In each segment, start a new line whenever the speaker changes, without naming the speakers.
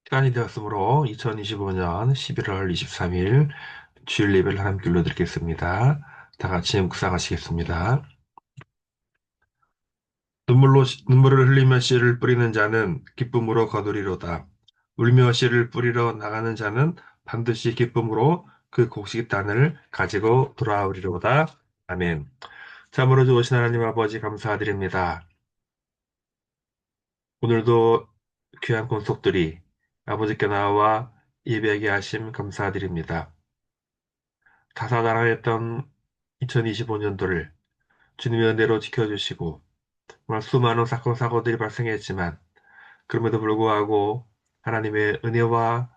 시간이 되었으므로 2025년 11월 23일 주일 예배를 함께 올려드리겠습니다. 다 같이 묵상하시겠습니다. 눈물을 흘리며 씨를 뿌리는 자는 기쁨으로 거두리로다. 울며 씨를 뿌리러 나가는 자는 반드시 기쁨으로 그 곡식단을 가지고 돌아오리로다. 아멘. 참으로 좋으신 하나님 아버지 감사드립니다. 오늘도 귀한 권속들이 아버지께 나와 예배하게 하심 감사드립니다. 다사다난했던 2025년도를 주님의 은혜로 지켜주시고 정말 수많은 사건 사고들이 발생했지만 그럼에도 불구하고 하나님의 은혜와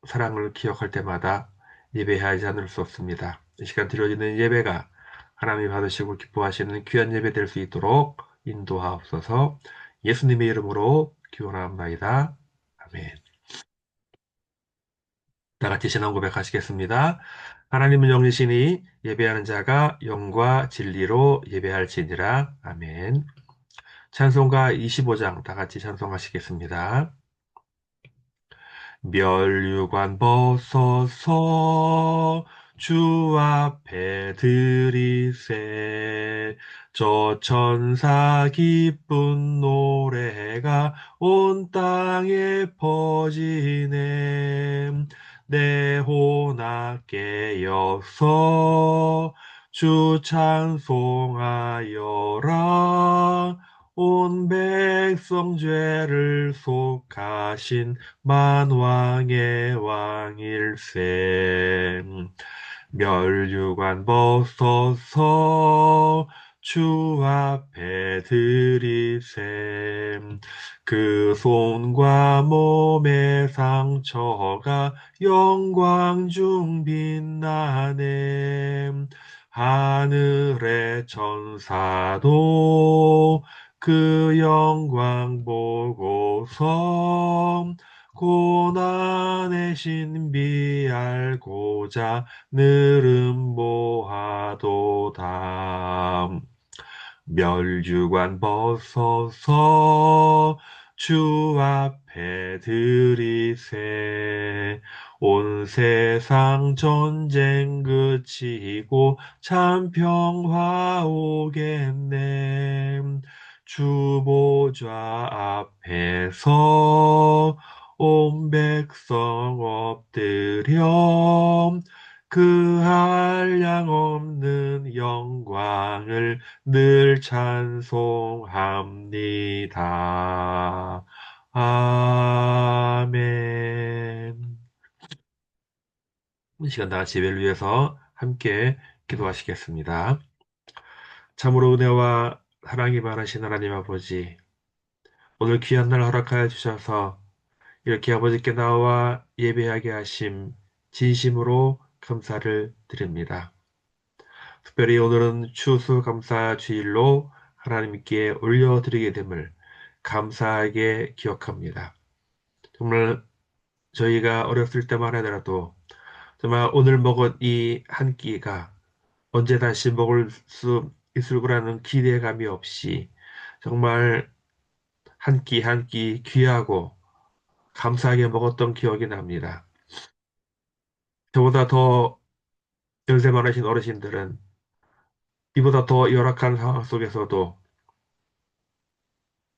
사랑을 기억할 때마다 예배하지 않을 수 없습니다. 이 시간 드려지는 예배가 하나님이 받으시고 기뻐하시는 귀한 예배 될 수 있도록 인도하옵소서. 예수님의 이름으로 기원합나이다. 아멘. 다 같이 신앙 고백하시겠습니다. 하나님은 영이시니 예배하는 자가 영과 진리로 예배할지니라. 아멘. 찬송가 25장 다 같이 찬송하시겠습니다. 면류관 벗어서 주 앞에 드리세. 저 천사 기쁜 노래가 온 땅에 퍼지네. 내 혼아 깨어서 주 찬송하여라. 온 백성 죄를 속하신 만왕의 왕일세. 멸류관 벗어서 주 앞에 드리셈. 그 손과 몸의 상처가 영광 중 빛나네. 하늘의 천사도 그 영광 보고서 고난의 신비 알고자 늘음 보하도다. 멸류관 벗어서 주 앞에 드리세. 온 세상 전쟁 그치고 참 평화 오겠네. 주 보좌 앞에서 온 백성 엎드려 그 한량 없는 영광을 늘 찬송합니다. 아멘. 이 시간 다 같이 예배를 위해서 함께 기도하시겠습니다. 참으로 은혜와 사랑이 많으신 하나님 아버지, 오늘 귀한 날 허락하여 주셔서 이렇게 아버지께 나와 예배하게 하심 진심으로 감사를 드립니다. 특별히 오늘은 추수감사 주일로 하나님께 올려드리게 됨을 감사하게 기억합니다. 정말 저희가 어렸을 때만 하더라도 정말 오늘 먹은 이 한 끼가 언제 다시 먹을 수 있을 거라는 기대감이 없이 정말 한 끼 한 끼 귀하고 감사하게 먹었던 기억이 납니다. 저보다 더 연세 많으신 어르신들은 이보다 더 열악한 상황 속에서도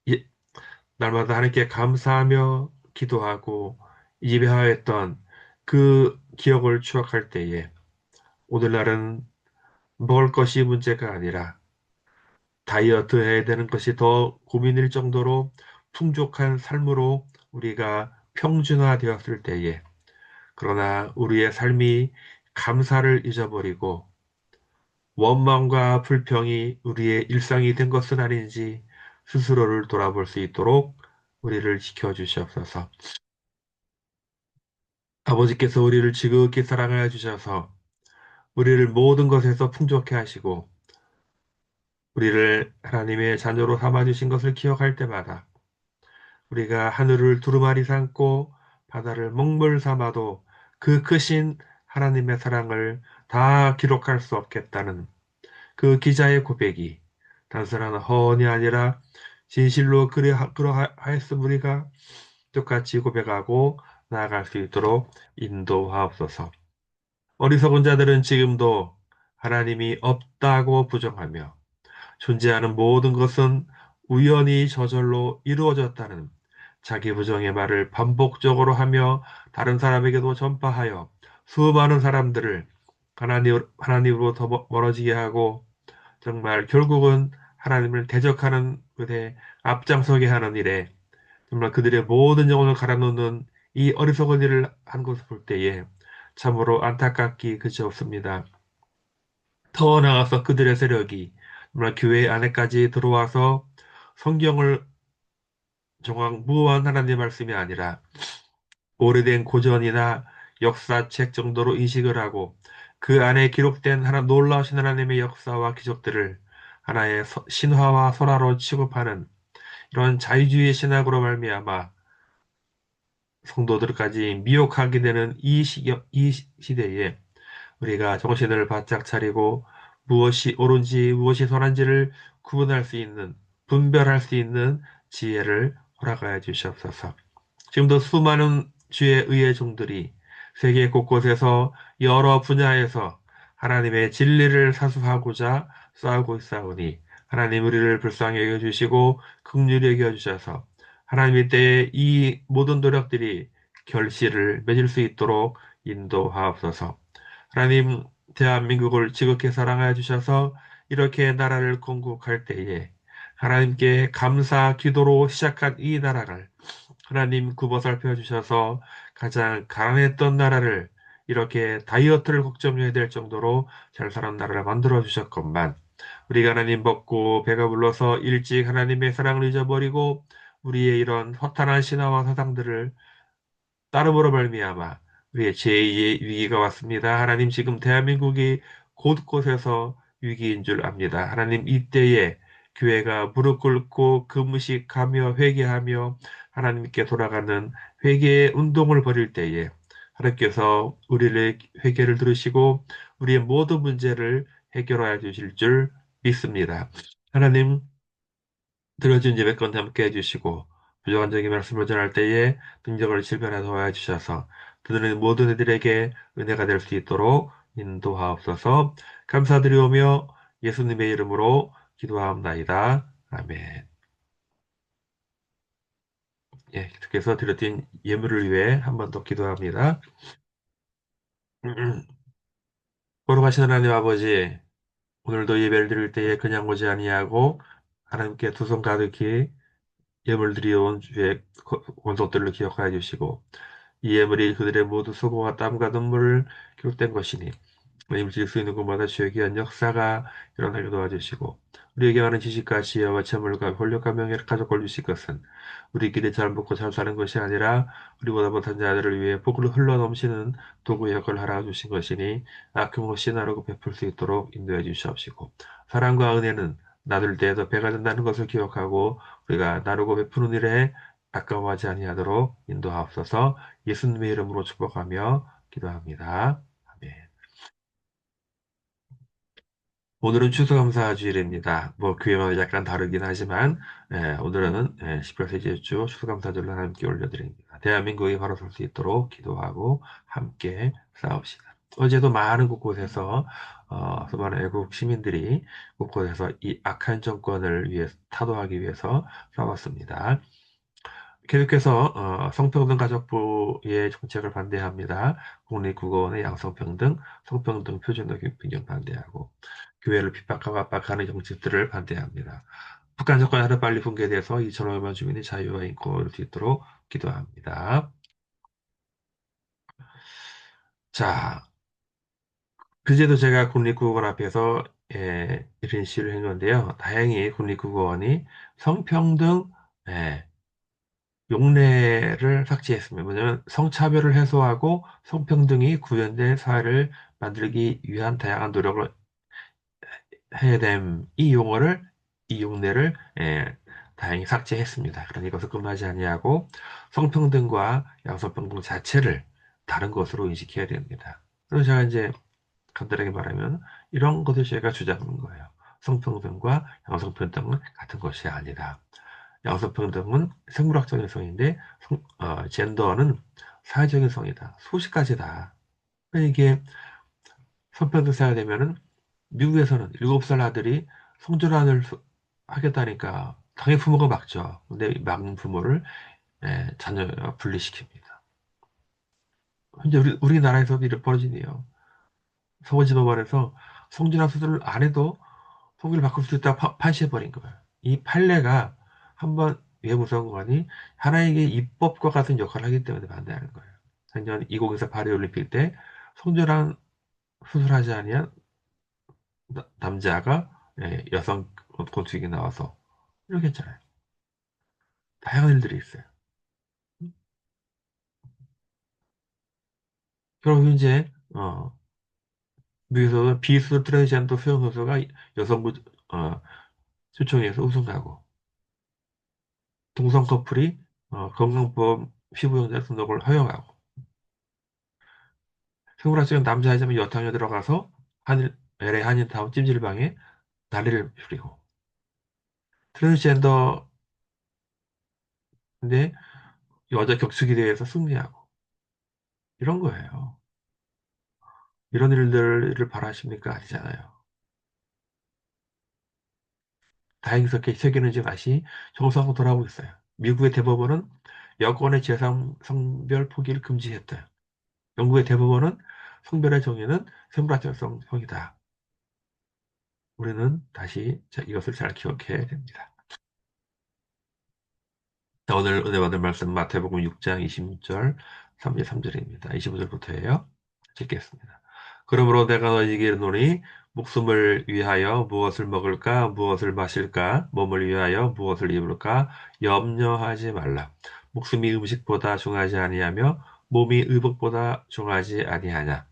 예, 날마다 하나님께 감사하며 기도하고 예배하였던 그 기억을 추억할 때에 오늘날은 먹을 것이 문제가 아니라 다이어트 해야 되는 것이 더 고민일 정도로 풍족한 삶으로 우리가 평준화되었을 때에 그러나 우리의 삶이 감사를 잊어버리고 원망과 불평이 우리의 일상이 된 것은 아닌지 스스로를 돌아볼 수 있도록 우리를 지켜주시옵소서. 아버지께서 우리를 지극히 사랑하여 주셔서 우리를 모든 것에서 풍족해 하시고 우리를 하나님의 자녀로 삼아 주신 것을 기억할 때마다 우리가 하늘을 두루마리 삼고 바다를 먹물 삼아도 그 크신 하나님의 사랑을 다 기록할 수 없겠다는 그 기자의 고백이 단순한 허언이 아니라 진실로 그러하였음 우리가 똑같이 고백하고 나아갈 수 있도록 인도하옵소서. 어리석은 자들은 지금도 하나님이 없다고 부정하며 존재하는 모든 것은 우연히 저절로 이루어졌다는 자기 부정의 말을 반복적으로 하며 다른 사람에게도 전파하여 수많은 사람들을 하나님으로부터 멀어지게 하고 정말 결국은 하나님을 대적하는 것에 앞장서게 하는 일에 정말 그들의 모든 영혼을 갈아놓는 이 어리석은 일을 한 것을 볼 때에 참으로 안타깝기 그지없습니다. 더 나아가서 그들의 세력이 정말 교회 안에까지 들어와서 성경을 정확 무한 하나님의 말씀이 아니라 오래된 고전이나 역사책 정도로 인식을 하고 그 안에 기록된 놀라우신 하나님의 역사와 기적들을 하나의 신화와 설화로 취급하는 이런 자유주의 신학으로 말미암아 성도들까지 미혹하게 되는 이 시대에 우리가 정신을 바짝 차리고 무엇이 옳은지 무엇이 선한지를 구분할 수 있는, 분별할 수 있는 지혜를 허락하여 주시옵소서. 지금도 수많은 주의 의의 종들이 세계 곳곳에서 여러 분야에서 하나님의 진리를 사수하고자 싸우고 있사오니 하나님 우리를 불쌍히 여겨주시고 긍휼히 여겨주셔서 하나님의 때에 이 모든 노력들이 결실을 맺을 수 있도록 인도하옵소서. 하나님 대한민국을 지극히 사랑하여 주셔서 이렇게 나라를 건국할 때에 하나님께 감사 기도로 시작한 이 나라를 하나님 굽어 살펴 주셔서 가장 가난했던 나라를 이렇게 다이어트를 걱정해야 될 정도로 잘 사는 나라를 만들어 주셨건만 우리가 하나님 먹고 배가 불러서 일찍 하나님의 사랑을 잊어버리고 우리의 이런 허탄한 신화와 사상들을 따름으로 말미암아 우리의 제2의 위기가 왔습니다. 하나님 지금 대한민국이 곳곳에서 위기인 줄 압니다. 하나님 이때에 교회가 무릎 꿇고 금식하며 회개하며 하나님께 돌아가는 회개의 운동을 벌일 때에 하나님께서 우리를 회개를 들으시고 우리의 모든 문제를 해결하여 주실 줄 믿습니다. 하나님 들어준 예배 가운데 함께 해주시고 부족한 적인 말씀을 전할 때에 능력을 질변하여 도와 주셔서 듣는 모든 이들에게 은혜가 될 수 있도록 인도하옵소서. 감사드리오며 예수님의 이름으로 기도하옵나이다. 아멘. 예, 계속해서 드렸던 예물을 위해 한 번 더 기도합니다. 거룩하신 하나님 아버지, 오늘도 예배를 드릴 때에 그냥 오지 아니하고 하나님께 두 손 가득히 예물 드리온 주의 원속들을 기억하여 주시고 이 예물이 그들의 모두 수고와 땀과 눈물을 기록된 것이니 하나님 질 수 있는 곳마다 주의 귀한 역사가 일어나게 도와주시고 우리에게 많은 지식과 지혜와 재물과 권력과 명예를 가져올 주실 것은 우리끼리 잘 먹고 잘 사는 것이 아니라 우리보다 못한 자들을 위해 복을 흘러넘치는 도구의 역할을 하라 주신 것이니 아낌없이 나누고 베풀 수 있도록 인도해 주시옵시고 사랑과 은혜는 나눌 때에도 배가 된다는 것을 기억하고 우리가 나누고 베푸는 일에 아까워하지 아니하도록 인도하옵소서. 예수님의 이름으로 축복하며 기도합니다. 아멘. 오늘은 추수감사 주일입니다. 뭐 교회마다 약간 다르긴 하지만 오늘은 18세기 주 추수감사절로 하나님께 올려드립니다. 대한민국이 바로 설 수 있도록 기도하고 함께 싸웁시다. 어제도 많은 곳곳에서 수많은 애국 시민들이 곳곳에서 이 악한 정권을 위해 타도하기 위해서 싸웠습니다. 계속해서 성평등 가족부의 정책을 반대합니다. 국립국어원의 양성평등, 성평등 표준어 교육변경 반대하고 교회를 핍박하고 압박하는 정책들을 반대합니다. 북한 정권이 하루빨리 붕괴돼서 2,500만 주민이 자유와 인권을 얻을 수 있도록 기도합니다. 자, 그제도 제가 국립국어원 앞에서 이런 시위를 했는데요. 다행히 국립국어원이 성평등 용례를 삭제했습니다. 뭐냐면 성차별을 해소하고 성평등이 구현된 사회를 만들기 위한 다양한 노력을 해야 됨. 이 용례를 다행히 삭제했습니다. 그러니 이것을 끝나지 아니하고 성평등과 양성평등 자체를 다른 것으로 인식해야 됩니다. 그래서 제가 이제 간단하게 말하면 이런 것을 제가 주장하는 거예요. 성평등과 양성평등은 같은 것이 아니다. 양성평등은 생물학적인 성인데, 젠더는 사회적인 성이다. 소식까지다. 이게 성평등 사회가 되면은 미국에서는 7살 아들이 성전환을 하겠다니까 당연히 부모가 막죠. 근데 막는 부모를 자녀가 분리시킵니다. 현재 우리나라에서도 이렇게 벌어진 일이에요. 서울지법원에서 성전환 수술을 안 해도 성비를 바꿀 수 있다고 판시해버린 거예요. 이 판례가 한번 외무성관이 하나의 입법과 같은 역할을 하기 때문에 반대하는 거예요. 작년 2024 파리올림픽 때 성전환 수술하지 아니한 남자가 여성 권투기에 나와서 이렇게 했잖아요. 다양한 일들이 있어요. 그리고 이제 미국에서 비수술 트레이젠더 수영 선수가 여성부 초청에서 우승하고 동성 커플이 건강보험 피부영양 등록을 허용하고 생물학적인 남자이자면 여탕에 들어가서 LA 한인타운 찜질방에 난리를 부리고 트랜스젠더인데 여자 격투기 대회에서 승리하고 이런 거예요. 이런 일들을 바라십니까? 아니잖아요. 다행스럽게 세계는 이제 다시 정상으로 돌아오고 있어요. 미국의 대법원은 여권의 재산 성별 포기를 금지했대요. 영국의 대법원은 성별의 정의는 생물학적 성이다. 우리는 다시 이것을 잘 기억해야 됩니다. 자, 오늘 은혜 받은 말씀 마태복음 6장 26절, 33절입니다. 25절부터예요. 읽겠습니다. 그러므로 내가 너희에게 이르노니 목숨을 위하여 무엇을 먹을까 무엇을 마실까 몸을 위하여 무엇을 입을까 염려하지 말라. 목숨이 음식보다 중하지 아니하며 몸이 의복보다 중하지 아니하냐.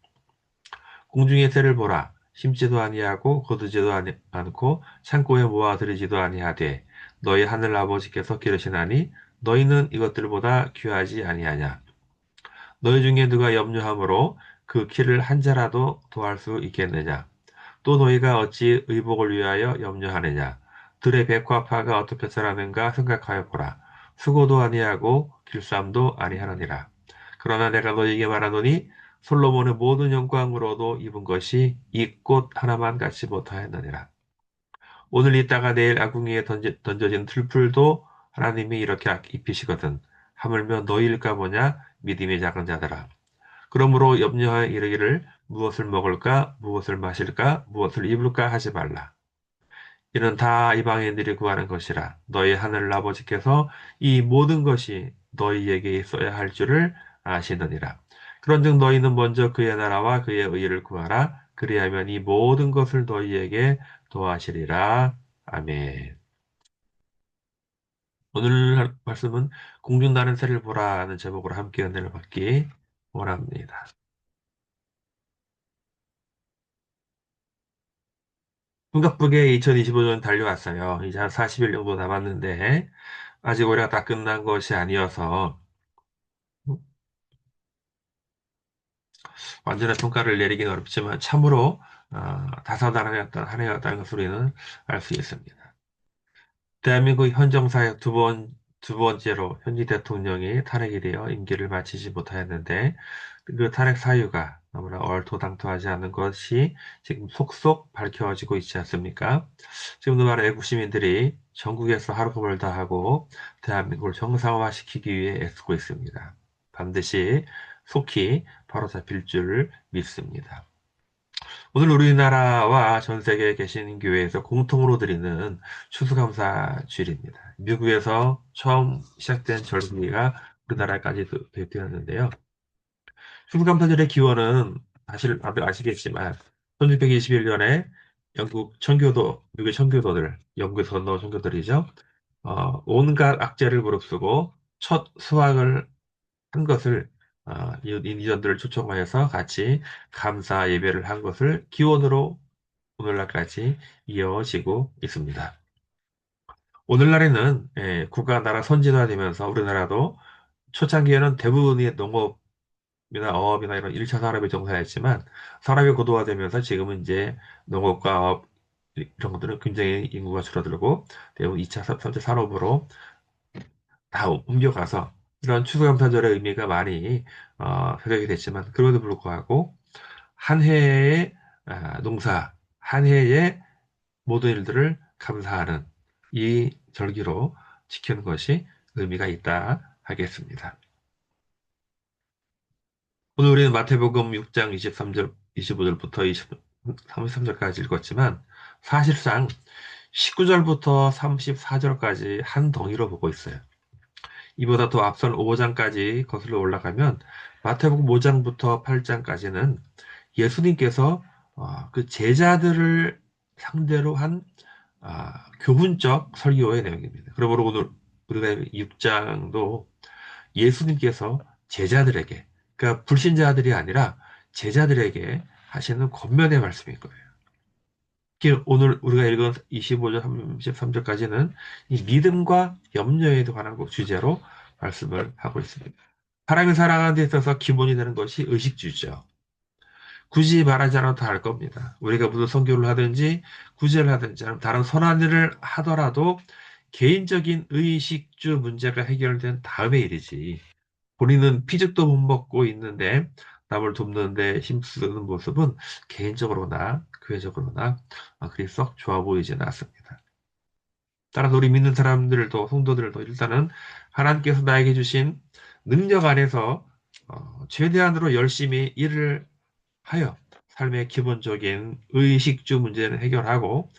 공중의 새를 보라. 심지도 아니하고 거두지도 않고 창고에 모아들이지도 아니하되 너희 하늘 아버지께서 기르시나니 너희는 이것들보다 귀하지 아니하냐. 너희 중에 누가 염려함으로 그 키를 한 자라도 더할 수 있겠느냐. 또 너희가 어찌 의복을 위하여 염려하느냐. 들의 백화파가 어떻게 자라는가 생각하여 보라. 수고도 아니하고 길쌈도 아니하느니라. 그러나 내가 너희에게 말하노니 솔로몬의 모든 영광으로도 입은 것이 이 꽃 하나만 같이 못하였느니라. 오늘 있다가 내일 아궁이에 던져진 들풀도 하나님이 이렇게 입히시거든. 하물며 너희일까 보냐 믿음이 작은 자들아. 그러므로 염려하여 이르기를 무엇을 먹을까 무엇을 마실까 무엇을 입을까 하지 말라. 이는 다 이방인들이 구하는 것이라. 너희 하늘 아버지께서 이 모든 것이 너희에게 있어야 할 줄을 아시느니라. 그런즉 너희는 먼저 그의 나라와 그의 의를 구하라. 그리하면 이 모든 것을 너희에게 도하시리라. 아멘. 오늘 말씀은 공중 나는 새를 보라는 제목으로 함께 은혜를 받기 원합니다. 흥각북에 2025년 달려왔어요. 이제 한 40일 정도 남았는데 아직 올해가 다 끝난 것이 아니어서 완전한 평가를 내리기는 어렵지만 참으로 다사다난했던 한 해였다는 것을 우리는 알 수 있습니다. 대한민국 현 정사의 두 번째로 현직 대통령이 탄핵이 되어 임기를 마치지 못하였는데 그 탄핵 사유가 너무나 얼토당토하지 않는 것이 지금 속속 밝혀지고 있지 않습니까? 지금도 많은 애국 시민들이 전국에서 하루금을 다하고 대한민국을 정상화시키기 위해 애쓰고 있습니다. 반드시 속히 바로잡힐 줄 믿습니다. 오늘 우리나라와 전 세계에 계신 교회에서 공통으로 드리는 추수감사 주일입니다. 미국에서 처음 시작된 절기가 우리나라까지 되었는데요. 추수감사절의 기원은 사실 다들 아시겠지만 1621년에 영국 청교도, 미국의 청교도들, 영국에서 건너온 청교도들이죠. 온갖 악재를 무릅쓰고 첫 수확을 한 것을 인디언들을 초청하여서 같이 감사 예배를 한 것을 기원으로 오늘날까지 이어지고 있습니다. 오늘날에는 국가 나라 선진화되면서 우리나라도 초창기에는 대부분이 농업이나 어업이나 이런 1차 산업에 종사했지만 산업이 고도화되면서 지금은 이제 농업과 어업 이런 것들은 굉장히 인구가 줄어들고 대부분 2차, 3차 산업으로 다 옮겨가서 이런 추수감사절의 의미가 많이 회복이 됐지만 그럼에도 불구하고 한 해의 농사, 한 해의 모든 일들을 감사하는 이 절기로 지키는 것이 의미가 있다 하겠습니다. 오늘 우리는 마태복음 6장 23절, 25절부터 33절까지 읽었지만 사실상 19절부터 34절까지 한 덩이로 보고 있어요. 이보다 더 앞선 5장까지 거슬러 올라가면 마태복음 5장부터 8장까지는 예수님께서 그 제자들을 상대로 한 교훈적 설교의 내용입니다. 그러므로 오늘 우리가 6장도 예수님께서 제자들에게, 그러니까 불신자들이 아니라 제자들에게 하시는 권면의 말씀인 거예요. 특히 오늘 우리가 읽은 25절, 33절까지는 이 믿음과 염려에 관한 주제로 말씀을 하고 있습니다. 사람이 살아가는 데 있어서 기본이 되는 것이 의식주죠. 굳이 말하지 않아도 다 알 겁니다. 우리가 무슨 선교를 하든지 구제를 하든지 다른 선한 일을 하더라도 개인적인 의식주 문제가 해결된 다음의 일이지. 본인은 피죽도 못 먹고 있는데 남을 돕는데 힘쓰는 모습은 개인적으로나 교회적으로나 그리 썩 좋아 보이지는 않습니다. 따라서 우리 믿는 사람들도 성도들도 일단은 하나님께서 나에게 주신 능력 안에서 최대한으로 열심히 일을 하여 삶의 기본적인 의식주 문제는 해결하고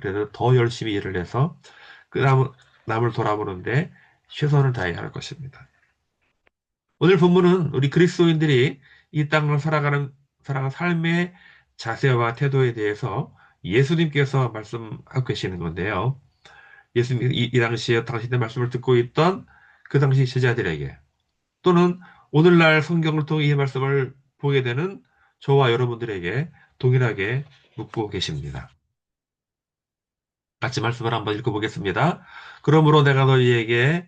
그래도 더 열심히 일을 해서 그 남을 돌아보는데 최선을 다해야 할 것입니다. 오늘 본문은 우리 그리스도인들이 이 땅을 살아가는 삶의 자세와 태도에 대해서 예수님께서 말씀하고 계시는 건데요. 예수님 이 당시에 당신의 말씀을 듣고 있던 그 당시 제자들에게 또는 오늘날 성경을 통해 이 말씀을 보게 되는 저와 여러분들에게 동일하게 묻고 계십니다. 같이 말씀을 한번 읽어보겠습니다. 그러므로 내가 너희에게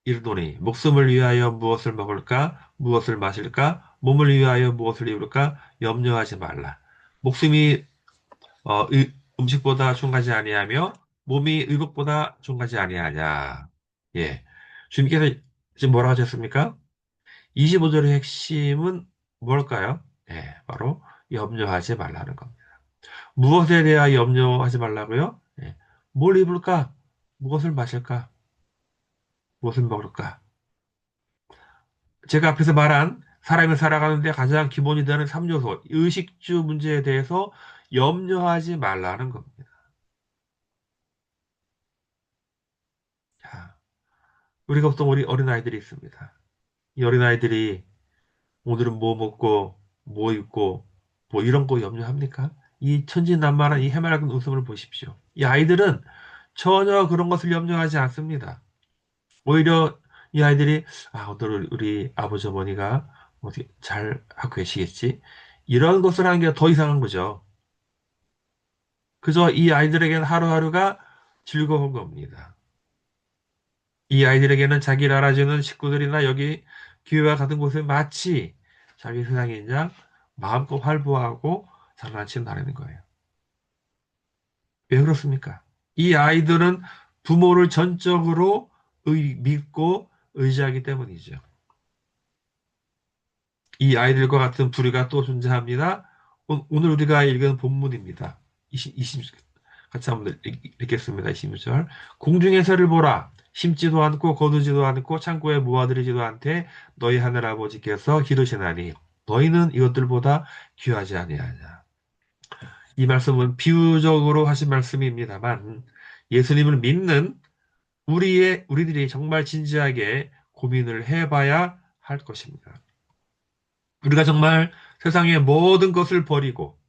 이르노니 목숨을 위하여 무엇을 먹을까 무엇을 마실까 몸을 위하여 무엇을 입을까 염려하지 말라. 목숨이 음식보다 중하지 아니하며 몸이 의복보다 중하지 아니하냐. 예. 주님께서 지금 뭐라고 하셨습니까? 25절의 핵심은 뭘까요? 예, 바로 염려하지 말라는 겁니다. 무엇에 대하여 염려하지 말라고요? 예, 뭘 입을까? 무엇을 마실까? 무엇을 먹을까? 제가 앞에서 말한 사람이 살아가는데 가장 기본이 되는 3요소, 의식주 문제에 대해서 염려하지 말라는 겁니다. 자, 우리가 보통 우리 어린아이들이 있습니다. 이 어린아이들이 오늘은 뭐 먹고, 뭐 입고, 뭐 이런 거 염려합니까? 이 천진난만한 이 해맑은 웃음을 보십시오. 이 아이들은 전혀 그런 것을 염려하지 않습니다. 오히려 이 아이들이, 오늘 우리 아버지 어머니가 어떻게 잘 하고 계시겠지? 이런 것을 하는 게 더 이상한 거죠. 그저 이 아이들에게는 하루하루가 즐거운 겁니다. 이 아이들에게는 자기를 알아주는 식구들이나 여기 교회와 같은 곳에 마치 자기 세상인 양 마음껏 활보하고 장난친다는 거예요. 왜 그렇습니까? 이 아이들은 부모를 전적으로 믿고 의지하기 때문이죠. 이 아이들과 같은 부류가 또 존재합니다. 오늘 우리가 읽은 본문입니다. 20, 같이 한번 읽겠습니다. 20절. 공중의 새를 보라. 심지도 않고 거두지도 않고 창고에 모아들이지도 않되 너희 하늘 아버지께서 기르시나니 너희는 이것들보다 귀하지 아니하냐. 이 말씀은 비유적으로 하신 말씀입니다만 예수님을 믿는 우리들이 정말 진지하게 고민을 해봐야 할 것입니다. 우리가 정말 세상의 모든 것을 버리고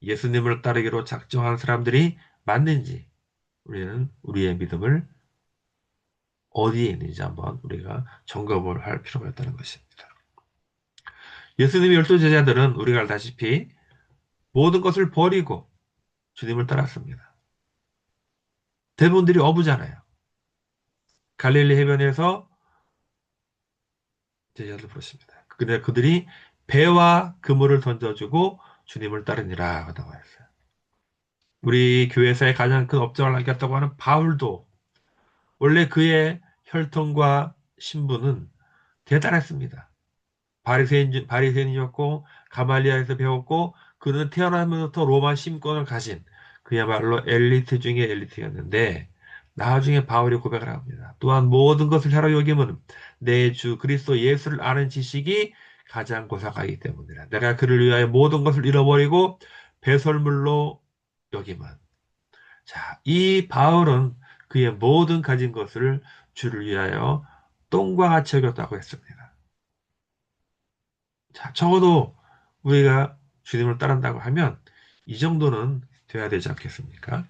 예수님을 따르기로 작정한 사람들이 맞는지 우리는 우리의 믿음을 어디에 있는지 한번 우리가 점검을 할 필요가 있다는 것입니다. 예수님의 열두 제자들은 우리가 알다시피 모든 것을 버리고 주님을 따랐습니다. 대부분들이 어부잖아요. 갈릴리 해변에서 제자들 부르십니다. 근데 그들이 배와 그물을 던져주고 주님을 따르니라 하다고 했어요. 우리 교회에서의 가장 큰 업적을 남겼다고 하는 바울도 원래 그의 혈통과 신부는 대단했습니다. 바리새인이었고 가말리아에서 배웠고 그는 태어나면서부터 로마 신권을 가진 그야말로 엘리트 중에 엘리트였는데 나중에 바울이 고백을 합니다. 또한 모든 것을 사로 여김은 내 주 그리스도 예수를 아는 지식이 가장 고상하기 때문이라. 내가 그를 위하여 모든 것을 잃어버리고 배설물로 여김은. 자, 이 바울은 그의 모든 가진 것을 주를 위하여 똥과 같이 여겼다고 했습니다. 자, 적어도 우리가 주님을 따른다고 하면 이 정도는 돼야 되지 않겠습니까?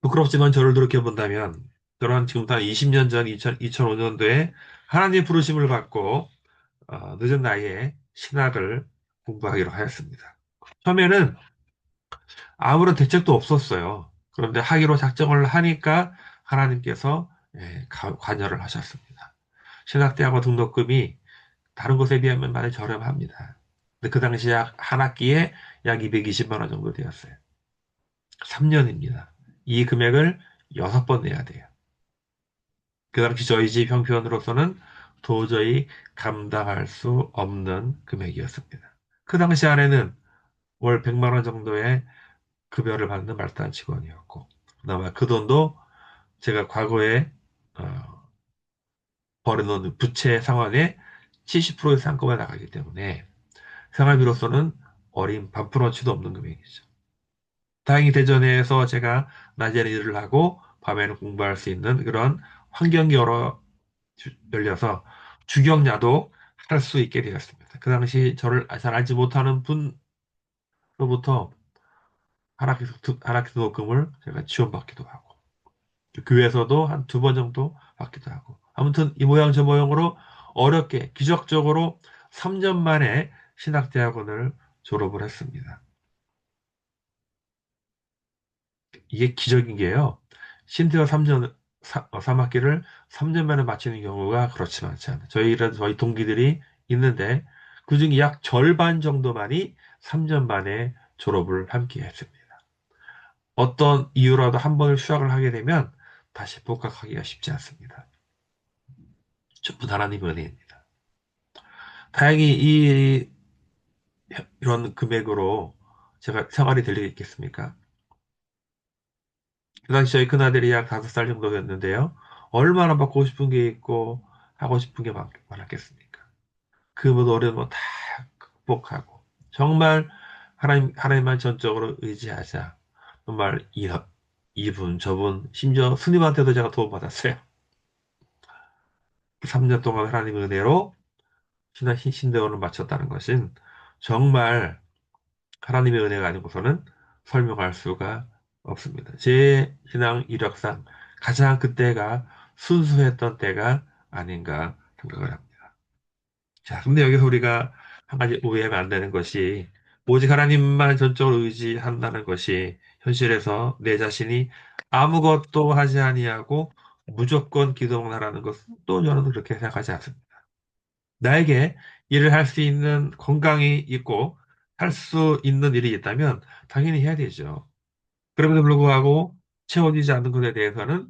부끄럽지만 저를 돌이켜 본다면 저는 지금부터 한 20년 전 2005년도에 하나님의 부르심을 받고 늦은 나이에 신학을 공부하기로 하였습니다. 처음에는 아무런 대책도 없었어요. 그런데 하기로 작정을 하니까 하나님께서 관여를 하셨습니다. 신학대학원 등록금이 다른 곳에 비하면 많이 저렴합니다. 근데 그 당시 한 학기에 약 220만 원 정도 되었어요. 3년입니다. 이 금액을 6번 내야 돼요. 그 당시 저희 집 형편으로서는 도저히 감당할 수 없는 금액이었습니다. 그 당시 아내는 월 100만 원 정도의 급여를 받는 말단 직원이었고, 그나마 그 돈도 제가 과거에 어, 벌어놓은 부채 상환의 70% 이상 한꺼번에 나가기 때문에 생활비로서는 어린 반푼어치도 없는 금액이죠. 다행히 대전에서 제가 낮에는 일을 하고 밤에는 공부할 수 있는 그런 환경이 열려서 주경야도 할 수 있게 되었습니다. 그 당시 저를 잘 알지 못하는 분로부터 하락기도 등록금을 제가 지원받기도 하고 교회에서도 한 2번 정도 받기도 하고 아무튼 이 모양 저 모양으로 어렵게 기적적으로 3년 만에 신학대학원을 졸업을 했습니다. 이게 기적인 게요. 신대어 3년, 3학기를 3년 만에 마치는 경우가 그렇지 않지 않아요. 저희 동기들이 있는데 그중에 약 절반 정도만이 3년 만에 졸업을 함께 했습니다. 어떤 이유라도 한 번을 휴학을 하게 되면 다시 복학하기가 쉽지 않습니다. 전부 하나님의 은혜입니다. 다행히 이런 금액으로 제가 생활이 될 리 있겠습니까? 그 당시 저희 큰아들이 약 5살 정도 됐는데요. 얼마나 받고 싶은 게 있고 하고 싶은 게 많았겠습니까? 그 모든 어려움을 다 극복하고 정말 하나님만 전적으로 의지하자. 정말 이분 저분 심지어 스님한테도 제가 도움받았어요. 3년 동안 하나님의 은혜로 신대원을 마쳤다는 것은 정말 하나님의 은혜가 아니고서는 설명할 수가 없습니다. 제 신앙 이력상 가장 그때가 순수했던 때가 아닌가 생각을 합니다. 자, 근데 여기서 우리가 한 가지 오해하면 안 되는 것이 오직 하나님만 전적으로 의지한다는 것이 현실에서 내 자신이 아무것도 하지 아니하고 무조건 기도만 하라는 것은 또 저는 그렇게 생각하지 않습니다. 나에게 일을 할 수 있는 건강이 있고 할 수 있는 일이 있다면 당연히 해야 되죠. 그럼에도 불구하고 채워지지 않는 것에 대해서는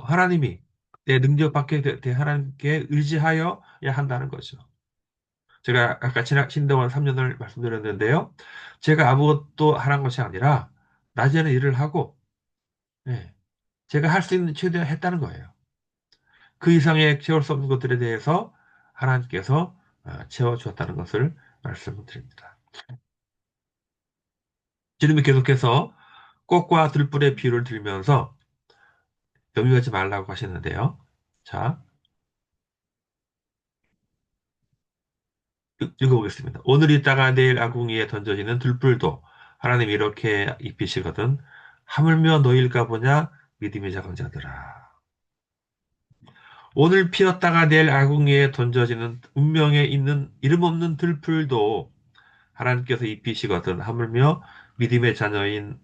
하나님이 내 능력 밖에 하나님께 의지하여야 한다는 거죠. 제가 아까 신대원 3년을 말씀드렸는데요. 제가 아무것도 하는 것이 아니라 낮에는 일을 하고 예, 제가 할 수 있는 최대한 했다는 거예요. 그 이상의 채울 수 없는 것들에 대해서 하나님께서 채워주었다는 것을 말씀드립니다. 주님이 계속해서 꽃과 들불의 비유를 들면서 염려하지 말라고 하시는데요. 자, 읽어보겠습니다. 오늘 있다가 내일 아궁이에 던져지는 들불도 하나님 이렇게 입히시거든 하물며 너희일까 보냐 믿음의 작은 자들아. 오늘 피었다가 내일 아궁이에 던져지는 운명에 있는 이름 없는 들풀도 하나님께서 입히시거든 하물며 믿음의 자녀인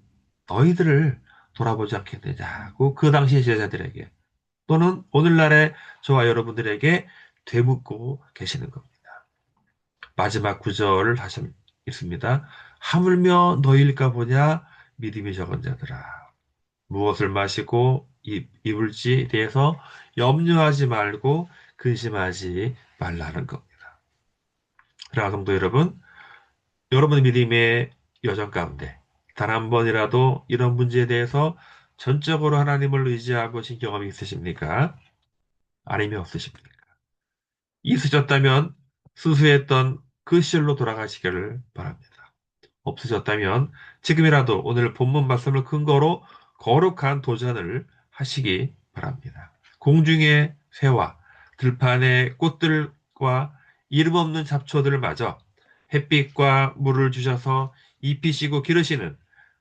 너희들을 돌아보지 않겠느냐고 그 당시의 제자들에게 또는 오늘날의 저와 여러분들에게 되묻고 계시는 겁니다. 마지막 구절을 다시 읽습니다. 하물며 너희일까 보냐 믿음이 적은 자들아 무엇을 마시고 입을지에 대해서 염려하지 말고 근심하지 말라는 겁니다. 사랑하는 성도 여러분, 여러분의 믿음의 여정 가운데 단 한 번이라도 이런 문제에 대해서 전적으로 하나님을 의지하고 계신 경험이 있으십니까? 아니면 없으십니까? 있으셨다면 수수했던 그 시절로 돌아가시기를 바랍니다. 없으셨다면 지금이라도 오늘 본문 말씀을 근거로 거룩한 도전을 하시기 바랍니다. 공중의 새와 들판의 꽃들과 이름 없는 잡초들마저 햇빛과 물을 주셔서 입히시고 기르시는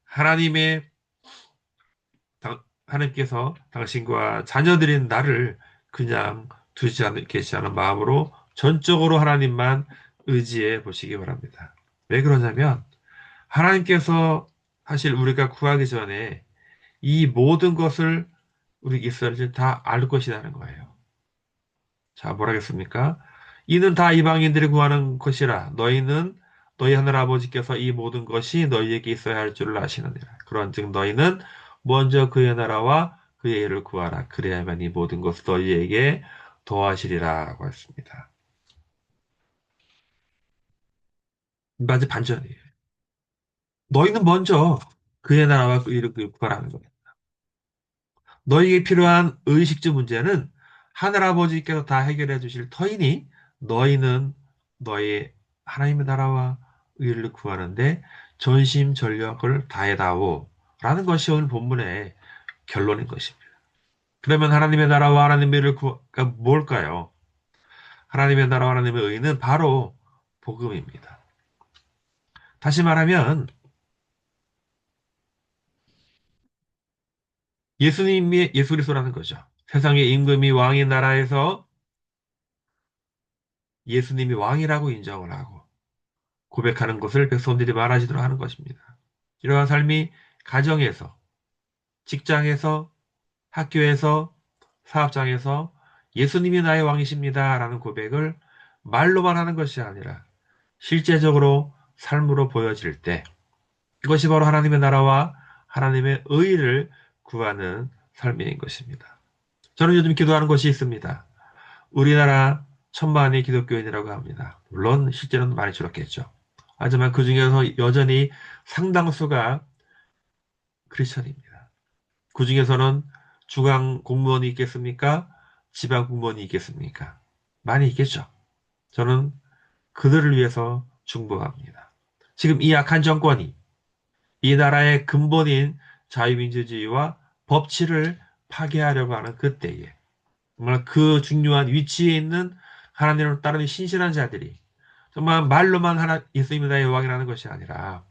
하나님의 하나님께서 당신과 자녀들인 나를 그냥 두지 계시지 않은 마음으로 전적으로 하나님만 의지해 보시기 바랍니다. 왜 그러냐면 하나님께서 사실 우리가 구하기 전에 이 모든 것을 우리 이스라엘이 다 알 것이라는 거예요. 자, 뭐라겠습니까? 이는 다 이방인들이 구하는 것이라 너희 하늘 아버지께서 이 모든 것이 너희에게 있어야 할 줄을 아시느니라. 그런즉 너희는 먼저 그의 나라와 그의 일을 구하라. 그래야만 이 모든 것을 너희에게 더하시리라고 했습니다. 마치 반전이에요. 너희는 먼저 그의 나라와 그의 일을 구하라는 거예요. 너희에게 필요한 의식주 문제는 하늘아버지께서 다 해결해 주실 터이니 너희는 너희 하나님의 나라와 의를 구하는데 전심전력을 다해다오 라는 것이 오늘 본문의 결론인 것입니다. 그러면 하나님의 나라와 하나님의 의를 구가 뭘까요? 하나님의 나라와 하나님의 의는 바로 복음입니다. 다시 말하면 예수님이 예수 그리스도라는 거죠. 세상의 임금이 왕의 나라에서 예수님이 왕이라고 인정을 하고 고백하는 것을 백성들이 말하시도록 하는 것입니다. 이러한 삶이 가정에서, 직장에서, 학교에서, 사업장에서 예수님이 나의 왕이십니다. 라는 고백을 말로만 하는 것이 아니라 실제적으로 삶으로 보여질 때 이것이 바로 하나님의 나라와 하나님의 의를 구하는 삶인 것입니다. 저는 요즘 기도하는 것이 있습니다. 우리나라 천만의 기독교인이라고 합니다. 물론 실제로는 많이 줄었겠죠. 하지만 그 중에서 여전히 상당수가 크리스천입니다. 그 중에서는 중앙 공무원이 있겠습니까? 지방 공무원이 있겠습니까? 많이 있겠죠. 저는 그들을 위해서 중보합니다. 지금 이 악한 정권이 이 나라의 근본인 자유민주주의와 법치를 파괴하려고 하는 그때에 정말 그 중요한 위치에 있는 하나님을 따르는 신실한 자들이 정말 말로만 예수님이 나의 왕이라는 것이 아니라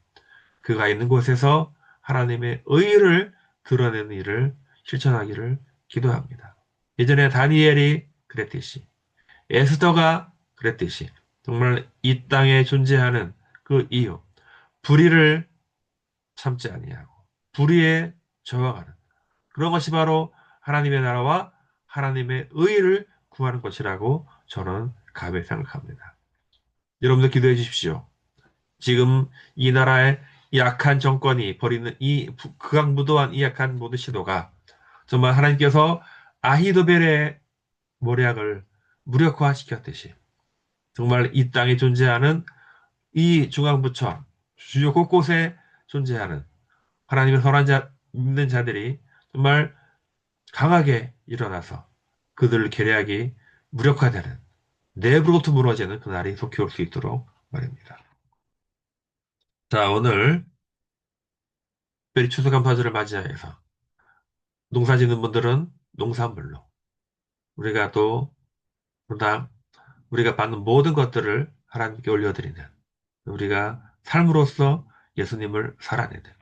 그가 있는 곳에서 하나님의 의를 드러내는 일을 실천하기를 기도합니다. 예전에 다니엘이 그랬듯이 에스더가 그랬듯이 정말 이 땅에 존재하는 그 이유 불의를 참지 아니하고 불의에 저항하는 그런 것이 바로 하나님의 나라와 하나님의 의를 구하는 것이라고 저는 감히 생각합니다. 여러분들 기도해 주십시오. 지금 이 나라의 이 악한 정권이 벌이는 이 극악무도한 이 악한 모든 시도가 정말 하나님께서 아히도벨의 모략을 무력화시켰듯이 정말 이 땅에 존재하는 이 중앙부처 주요 곳곳에 존재하는 하나님의 선한 자 믿는 자들이 정말 강하게 일어나서 그들을 계략이 무력화되는 내부로부터 무너지는 그날이 속히 올 수 있도록 말입니다. 자, 오늘 특별히 추수 감사절을 맞이하여서 농사 짓는 분들은 농산물로 우리가 또 그러나 우리가 받는 모든 것들을 하나님께 올려드리는 우리가 삶으로써 예수님을 살아내는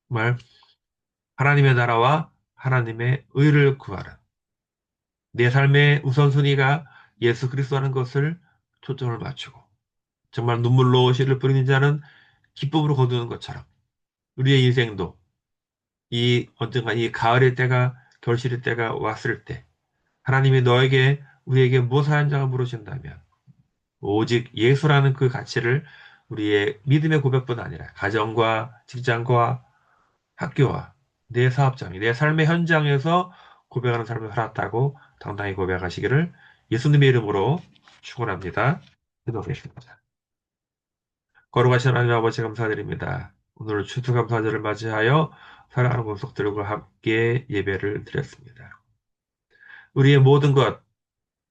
정말 하나님의 나라와 하나님의 의를 구하는 내 삶의 우선순위가 예수 그리스도라는 것을 초점을 맞추고 정말 눈물로 씨를 뿌리는 자는 기쁨으로 거두는 것처럼 우리의 인생도 이 언젠가 이 가을의 때가 결실의 때가 왔을 때 하나님이 너에게 우리에게 무엇을 하는가 물으신다면 오직 예수라는 그 가치를 우리의 믿음의 고백뿐 아니라 가정과 직장과 학교와 내 사업장이, 내 삶의 현장에서 고백하는 삶을 살았다고 당당히 고백하시기를 예수님의 이름으로 축원합니다. 기도하겠습니다. 거룩하신 하나님 아버지 감사드립니다. 오늘 추수감사절을 맞이하여 사랑하는 권속들과 함께 예배를 드렸습니다. 우리의 모든 것,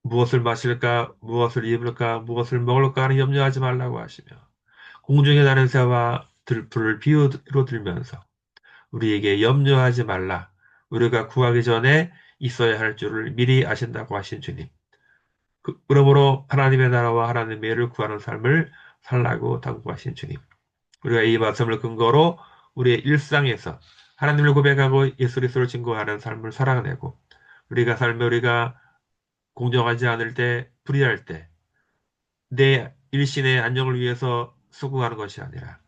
무엇을 마실까, 무엇을 입을까, 무엇을 먹을까 하는 염려하지 말라고 하시며 공중에 나는 새와 들풀을 비유로 들면서 우리에게 염려하지 말라. 우리가 구하기 전에 있어야 할 줄을 미리 아신다고 하신 주님. 그러므로 하나님의 나라와 하나님의 일을 구하는 삶을 살라고 당부하신 주님. 우리가 이 말씀을 근거로 우리의 일상에서 하나님을 고백하고 예수 그리스도를 증거하는 삶을 살아내고 우리가 삶에 우리가 공정하지 않을 때, 불의할 때, 내 일신의 안녕을 위해서 수고하는 것이 아니라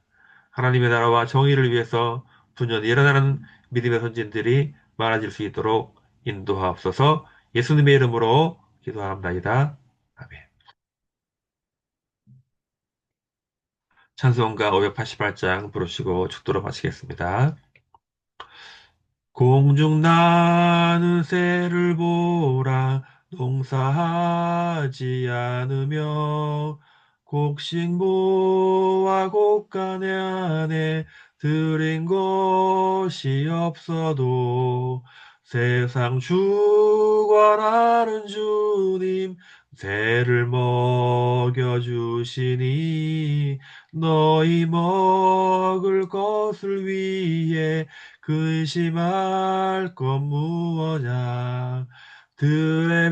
하나님의 나라와 정의를 위해서 분연히 일어나는 믿음의 선진들이 많아질 수 있도록 인도하옵소서. 예수님의 이름으로 기도합니다. 아멘. 찬송가 588장 부르시고 축도로 마치겠습니다. 공중 나는 새를 보라 농사하지 않으며 곡식 모아 곡간에 안에 들인 것이 없어도 세상 주관하는 주님 새를 먹여주시니 너희 먹을 것을 위해 근심할 것 무엇냐 들의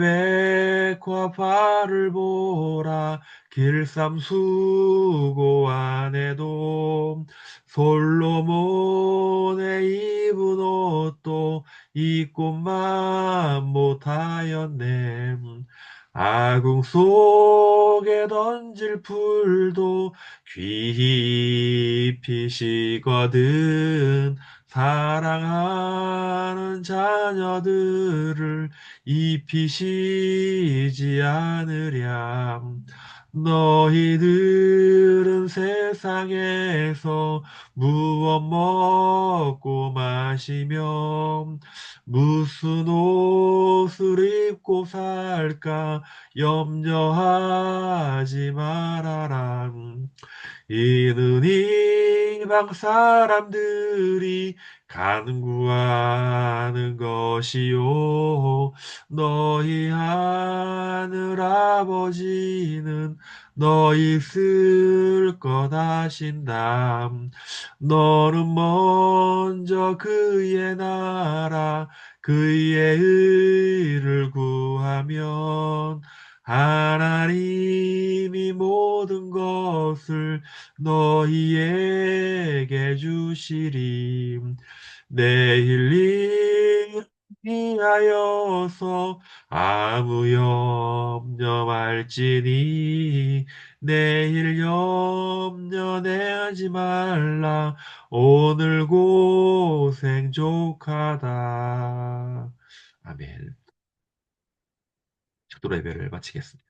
백화파를 보라 길쌈 수고 안 해도 솔로몬의 입은 옷도 입고만 못하였네 아궁 속에 던질 풀도 귀히 피시거든 사랑하는 자녀들을 입히시지 않으랴. 너희들은 세상에서 무엇 먹고 마시며 무슨 옷을 입고 살까 염려하지 말아라. 이는 이방 사람들이 간구하는 것이요 너희 하늘 아버지는 너희 쓸 것 아신다 너는 먼저 그의 나라 그의 의를 구하면 하나님이 모든 것을 너희에게 주시리. 내일 일 위하여서 아무 염려 말지니 내일 염려 내지 말라 오늘 고생 족하다. 아멘. 축도 예배를 마치겠습니다.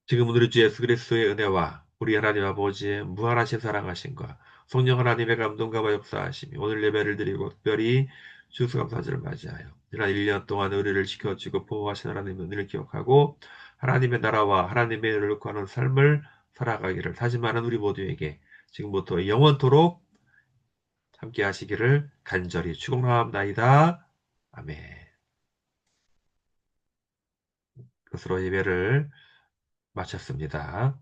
지금 우리 주 예수 그리스도의 은혜와 우리 하나님 아버지의 무한하신 사랑하심과 성령 하나님의 감동과 역사하심이 오늘 예배를 드리고 특별히 추수감사절을 맞이하여 지난 1년 동안 우리를 지켜주고 보호하신 하나님의 은혜를 기억하고 하나님의 나라와 하나님의 일을 구하는 삶을 살아가기를 다짐하는 우리 모두에게 지금부터 영원토록 함께 하시기를 간절히 축원합나이다. 아멘. 그것으로 예배를 마쳤습니다.